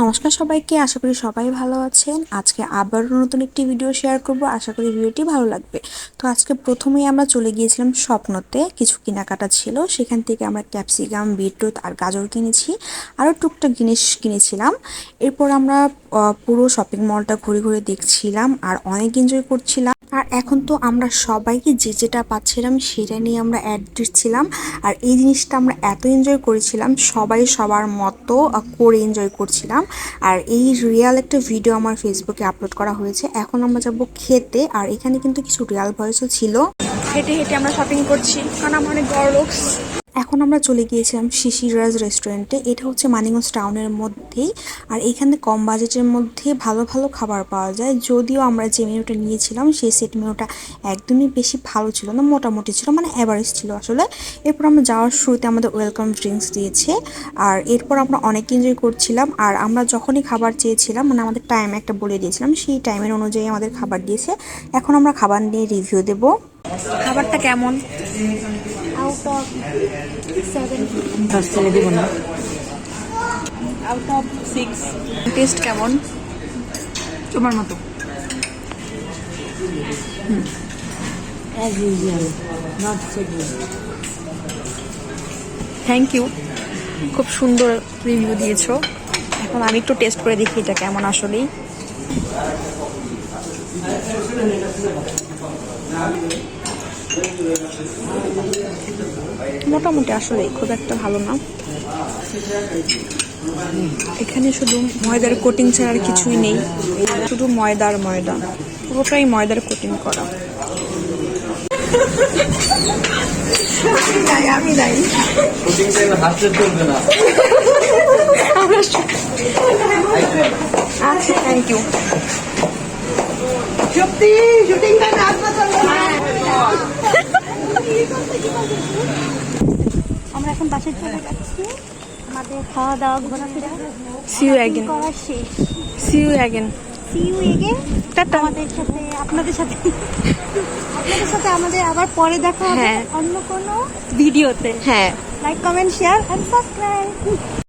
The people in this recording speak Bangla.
নমস্কার সবাইকে, আশা করি সবাই ভালো আছেন। আজকে আবারও নতুন একটি ভিডিও শেয়ার করব, আশা করি ভিডিওটি ভালো লাগবে। তো আজকে প্রথমেই আমরা চলে গিয়েছিলাম স্বপ্নতে, কিছু কেনাকাটা ছিল, সেখান থেকে আমরা ক্যাপসিকাম, বিটরুট আর গাজর কিনেছি, আরও টুকটাক জিনিস কিনেছিলাম। এরপর আমরা পুরো শপিং মলটা ঘুরে ঘুরে দেখছিলাম আর অনেক এনজয় করছিলাম। আর এখন তো আমরা সবাইকে যে যেটা পাচ্ছিলাম সেটা নিয়ে আমরা অ্যাড দিচ্ছিলাম, আর এই জিনিসটা আমরা এত এনজয় করেছিলাম, সবাই সবার মতো করে এনজয় করছিলাম। আর এই রিয়াল একটা ভিডিও আমার ফেসবুকে আপলোড করা হয়েছে। এখন আমরা যাব খেতে, আর এখানে কিন্তু কিছু রিয়াল ভয়েসও ছিল। হেঁটে হেঁটে আমরা শপিং করছি কারণ আমরা অনেক বড় লোক। এখন আমরা চলে গিয়েছিলাম শিশিরাজ রেস্টুরেন্টে। এটা হচ্ছে মানিকগঞ্জ টাউনের মধ্যেই, আর এখানে কম বাজেটের মধ্যে ভালো ভালো খাবার পাওয়া যায়। যদিও আমরা যে মেনুটা নিয়েছিলাম সেই সেট মেনুটা একদমই বেশি ভালো ছিল না, মোটামুটি ছিল, মানে অ্যাভারেজ ছিল আসলে। এরপর আমরা যাওয়ার শুরুতে আমাদের ওয়েলকাম ড্রিঙ্কস দিয়েছে, আর এরপর আমরা অনেক এনজয় করছিলাম। আর আমরা যখনই খাবার চেয়েছিলাম, মানে আমাদের টাইম একটা বলে দিয়েছিলাম, সেই টাইমের অনুযায়ী আমাদের খাবার দিয়েছে। এখন আমরা খাবার নিয়ে রিভিউ দেব। খাবারটা কেমন? আউট অফ 7 দিব না, আউট অফ 6। টেস্ট কেমন? তোমার মতো। as usual, not so good. Thank you, খুব সুন্দর রিভিউ দিয়েছো। এখন আমি একটু টেস্ট করে দেখি এটা কেমন আসলেই। মোটামুটি আসলে খুব একটা ভালো না। এখানে শুধু ময়দার কোটিং ছাড়া আর কিছুই নেই, শুধু ময়দা আর ময়দা, পুরোটাই ময়দার কোটিং করা। আমি নাই, আচ্ছা থ্যাংক ইউ। আমরা এখন বাসায় চলে যাচ্ছি, আমাদের খাওয়া দাওয়া ঘোরাফেরা See you again. করা শেষ। See you again. See you again. Tata. আপনাদের সাথে আমাদের আবার পরে দেখা হবে হ্যাঁ। অন্য কোনো ভিডিওতে। হ্যাঁ। Like, comment, share and subscribe.